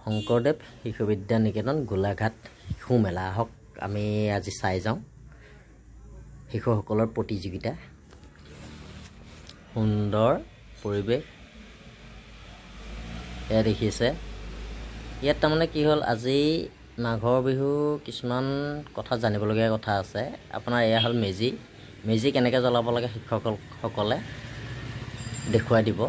শংকৰদেৱ শিশু বিদ্যা নিকেতন গোলাঘাট শিশু মেলা হওক আমি আজি চাই যাওঁ শিশুসকলৰ প্ৰতিযোগিতা সুন্দৰ পৰিৱেশ এয়া দেখিছে ইয়াত তাৰমানে কি হ'ল আজি মাঘৰ বিহু কিছুমান কথা জানিবলগীয়া কথা আছে আপোনাৰ এয়া হ'ল মেজি কেনেকৈ জ্বলাব লাগে শিক্ষকসকলে দেখুৱাই দিব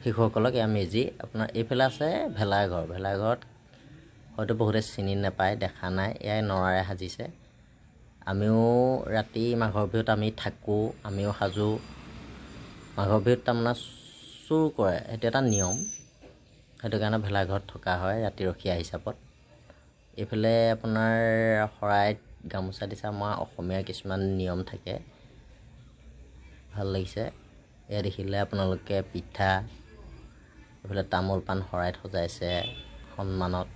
শিশুসকলক এয়া মেজি আপোনাৰ এইফালে আছে ভেলাঘৰত হয়তো বহুতে চিনি নাপায় দেখা নাই এয়াই নৰাৰে সাজিছে আমিও ৰাতি মাঘৰ বিহুত আমি থাকোঁ আমিও সাজোঁ মাঘৰ বিহুত তাৰমানে চুৰ কৰে সেইটো এটা নিয়ম সেইটো কাৰণে ভেলাঘৰত থকা হয় ৰাতি ৰখীয়া হিচাপত এইফালে আপোনাৰ শৰাইত গামোচা দিছে আমাৰ অসমীয়া কিছুমান নিয়ম থাকে ভাল লাগিছে এয়া দেখিলে আপোনালোকে পিঠা এইফালে তামোল পাণ শৰাইত সজাইছে সন্মানত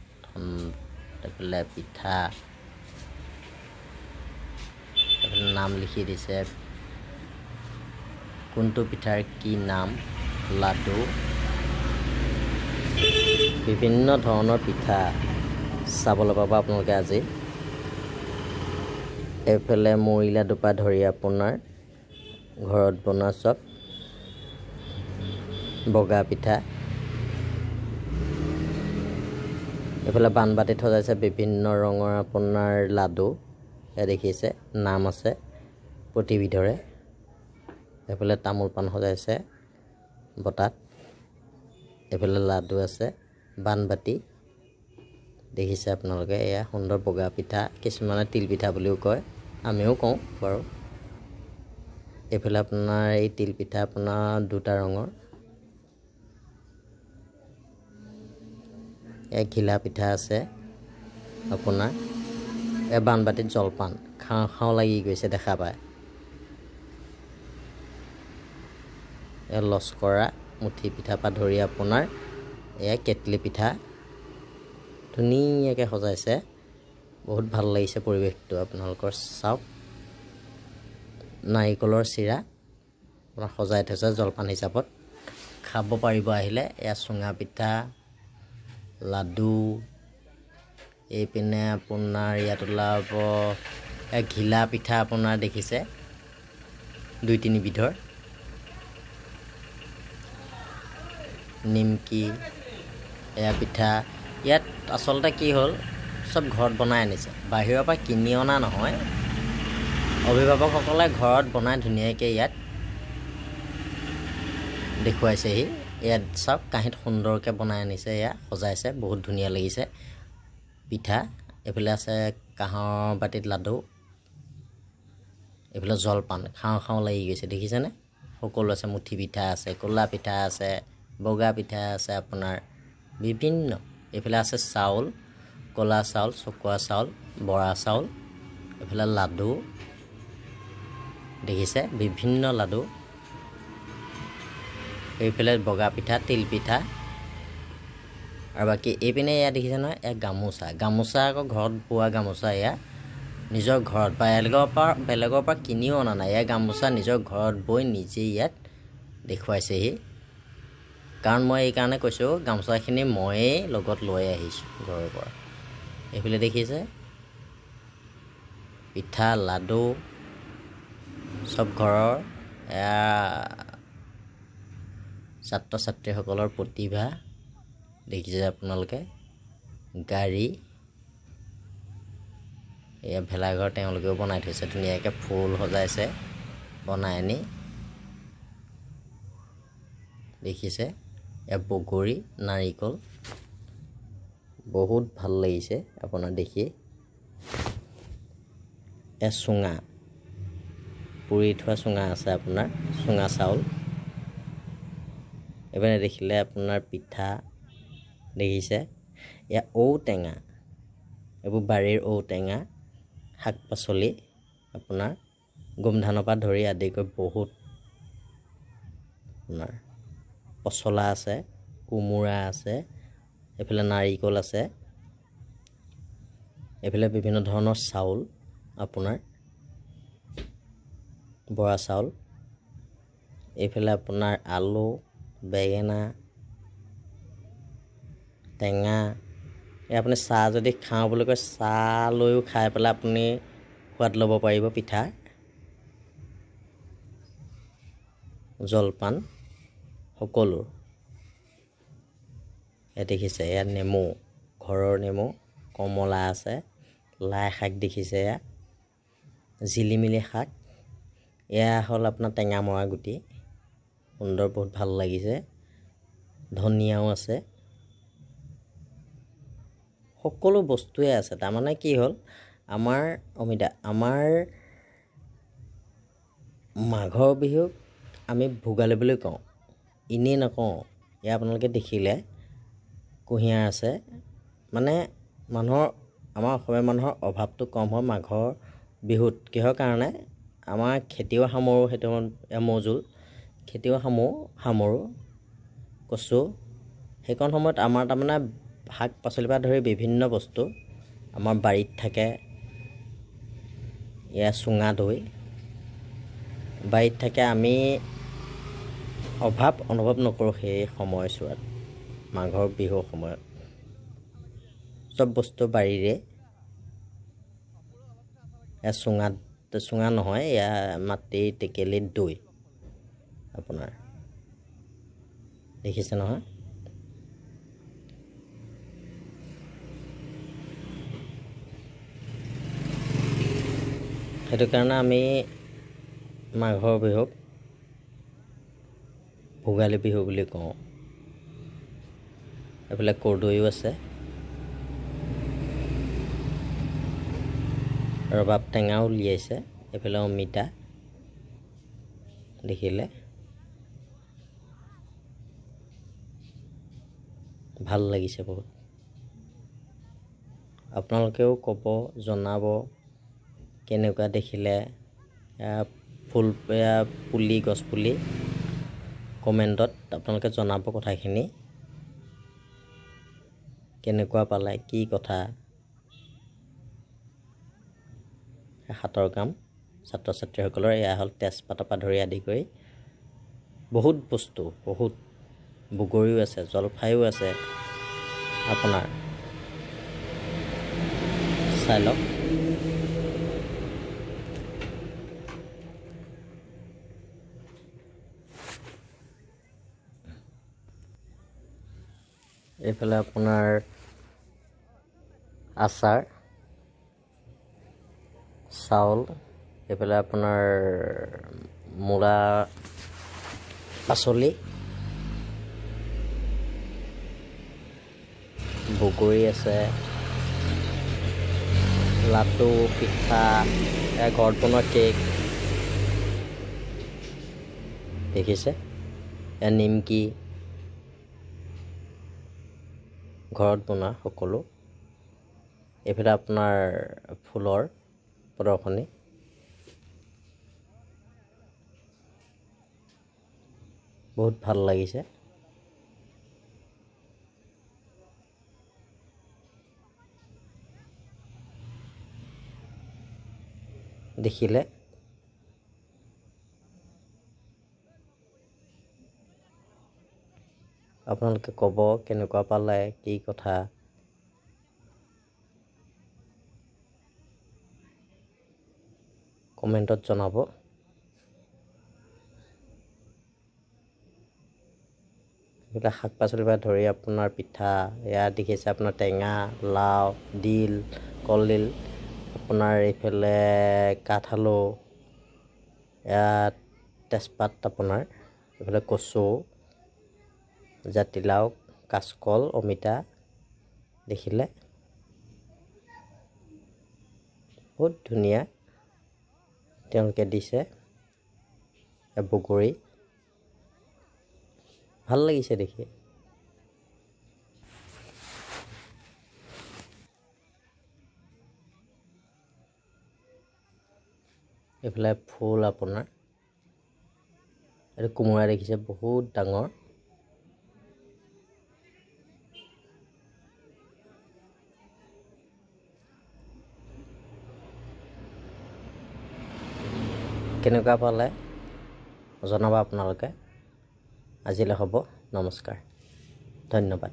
এইফালে পিঠা এইফালে নাম লিখি দিছে কোনটো পিঠাৰ কি নাম লাডু বিভিন্ন ধৰণৰ পিঠা চাবলৈ পাব আপোনালোকে আজি এইফালে মুড়ি লাডুপা ধৰি আপোনাৰ ঘৰত বনোৱা চব বগা পিঠা এইফালে বানবাটিত সজাইছে বিভিন্ন ৰঙৰ আপোনাৰ লাডু এয়া দেখিছে নাম আছে প্ৰতিবিধৰে এইফালে তামোল পাণ সজাইছে বটাত এইফালে লাডু আছে বানবাটি দেখিছে আপোনালোকে এয়া সুন্দৰ বগা পিঠা কিছুমানে তিল পিঠা বুলিও কয় আমিও কওঁ বাৰু এইফালে আপোনাৰ এই তিল পিঠা আপোনাৰ দুটা ৰঙৰ এয়া ঘিলা পিঠা আছে আপোনাৰ এয়া বানবাটিত জলপান খাওঁ লাগি গৈছে দেখা পায় এয়া লস্কৰা মুঠি পিঠা পৰা ধৰি আপোনাৰ এয়া কেটলি পিঠা ধুনীয়াকৈ সজাইছে বহুত ভাল লাগিছে পৰিৱেশটো আপোনালোকৰ চাওক নাৰিকলৰ চিৰা আপোনাৰ সজাই থৈছে জলপান হিচাপত খাব পাৰিব আহিলে এয়া চুঙা পিঠা লাডু এইপিনে আপোনাৰ ইয়াত ওলাব ঘিলা পিঠা আপোনাৰ দেখিছে 2-3 বিধৰ নিমকি এয়া পিঠা ইয়াত আচলতে কি হ'ল চব ঘৰত বনাই আনিছে বাহিৰৰ পৰা কিনি অনা নহয় অভিভাৱকসকলে ঘৰত বনাই ধুনীয়াকৈ ইয়াত দেখুৱাইছেহি ইয়াত চাওক কাঁহীত সুন্দৰকৈ বনাই আনিছে এয়া সজাইছে বহুত ধুনীয়া লাগিছে পিঠা এইফালে আছে কাঁহৰ বাটিত লাডু এইফালে জলপান খাওঁ লাগি গৈছে দেখিছেনে সকলো আছে মুঠি পিঠা আছে ক'লা পিঠা আছে বগা পিঠা আছে আপোনাৰ বিভিন্ন এইফালে আছে চাউল ক'লা চাউল চকুৱা চাউল বৰা চাউল এইফালে লাডু দেখিছে বিভিন্ন লাডু এইফালে বগা পিঠা তিল পিঠা আৰু বাকী এইপিনে এয়া দেখিছে নহয় এয়া গামোচা আকৌ ঘৰত বোৱা গামোচা এয়া নিজৰ ঘৰত বা বেলেগৰ পৰা কিনিও অনা নাই এয়া গামোচা নিজৰ ঘৰত বৈ নিজে ইয়াত দেখুৱাইছেহি কাৰণ মই এইকাৰণে কৈছোঁ গামোচাখিনি ময়েই লগত লৈ আহিছোঁ ঘৰৰ পৰা এইফালে দেখিছে পিঠা লাডু চব ঘৰৰ এয়া ছাত্ৰ ছাত্ৰীসকলৰ প্ৰতিভা দেখিছে আপোনালোকে গাড়ী এয়া ভেলাঘৰ তেওঁলোকেও বনাই থৈছে ধুনীয়াকৈ ফুল সজাইছে বনাই আনি দেখিছে এয়া বগৰী নাৰিকল বহুত ভাল লাগিছে আপোনাৰ দেখি এয়া চুঙা পুৰি থোৱা চুঙা আছে আপোনাৰ চুঙা চাউল এইপিনে দেখিলে আপোনাৰ পিঠা দেখিছে এয়া ঔটেঙা এইবোৰ বাৰীৰ ঔটেঙা শাক পাচলি আপোনাৰ গোমধানৰ পৰা ধৰি আদি কৰি বহুত আপোনাৰ পচলা আছে কোমোৰা আছে এইফালে নাৰিকল আছে এইফালে বিভিন্ন ধৰণৰ চাউল আপোনাৰ বৰা চাউল এইফালে আপোনাৰ আলু বেঙেনা টেঙা। এই আপুনি চাহ যদি খাওঁ বুলি কয় চাহ লৈও খাই পেলাই আপুনি সোৱাদ ল'ব পাৰিব পিঠা। জলপান সকলো। এয়া দেখিছে, এয়া নেমু, ঘৰৰ নেমু, কমলা আছে, লাই শাক দেখিছে, এয়া জিলিমিলি শাক, এয়া হ'ল আপোনাৰ টেঙা মৰা গুটি, সুন্দৰ, বহুত ভাল লাগিছে। ধনিয়াও আছে, সকলো বস্তুৱে আছে। তাৰমানে কি হ'ল, আমাৰ আমাৰ মাঘৰ বিহুক আমি ভোগালী বুলি কওঁ, এনেই নকওঁ। এয়া আপোনালোকে দেখিলে কুঁহিয়াৰ আছে, মানে আমাৰ অসমীয়া মানুহৰ অভাৱটো কম হয় মাঘৰ বিহুত। কিহৰ কাৰণে, আমাৰ খেতিও সামৰোঁ, সেইটো মৌজোল খেতিও সামৰোঁ, কচু। সেইকণ সময়ত আমাৰ তাৰমানে শাক পাচলিৰ পৰা ধৰি বিভিন্ন বস্তু আমাৰ বাৰীত থাকে। এয়া চুঙা দৈ বাৰীত থাকে, আমি অভাৱ অনুভৱ নকৰোঁ সেই সময়ছোৱাত। মাঘৰ বিহুৰ সময়ত চব বস্তু বাৰীৰে। এয়া চুঙা নহয়, এয়া মাটিৰ টেকেলিত দৈ আপোনাৰ দেখিছে নহয়। সেইটো কাৰণে আমি মাঘৰ বিহুক ভোগালী বিহু বুলি কওঁ। এইফালে কৰ্দৈও আছে, ৰবাব টেঙাও উলিয়াইছে, এইফালে অমিতা দেখিলে ভাল লাগিছে বহুত। আপোনালোকেও ক'ব, জনাব কেনেকুৱা দেখিলে। পুলি গছপুলি কমেণ্টত আপোনালোকে জনাব কথাখিনি, কেনেকুৱা পালে, কি কথা। হাতৰ কাম ছাত্ৰ ছাত্ৰীসকলৰ। এয়া হ'ল তেজপাতৰ পৰা ধৰি আদি কৰি বহুত বস্তু, বহুত বগৰীও আছে, জলফাইও আছে, আপোনাৰ চাই লওক। এইফালে আপোনাৰ আচাৰ, চাউল, এইফালে আপোনাৰ মূলা পাচলি, বগৰী আছে, লাডু, পিঠা, ঘৰত বনোৱা কেক দেখিছে, নিমকি, ঘৰত বনোৱা সকলো। এইফালে আপোনাৰ ফুলৰ প্ৰদৰ্শনী, বহুত ভাল লাগিছে। দেখিলে আপোনালোকে ক'ব কেনেকুৱা পালে, কি কথা। কমেণ্টত জনাব। এইবিলাক শাক পাচলিৰ পৰা ধৰি আপোনাৰ পিঠা, এয়া দেখিছে আপোনাৰ টেঙা, লাও, দিল, কলডিল, আপোনাৰ এইফালে কাঠআলু, এয়া তেজপাত, আপোনাৰ এইফালে কচু, জাতিলাও, কাচকল, অমিতা দেখিলে বহুত ধুনীয়া তেওঁলোকে দিছে। বগৰী ভাল লাগিছে দেখি। এইফালে ফুল, আপোনাৰ এইটো কোমোৰা দেখিছে, বহুত ডাঙৰ। কেনেকুৱা পালে জনাব আপোনালোকে। আজিলৈ হ'ব, নমস্কাৰ, ধন্যবাদ।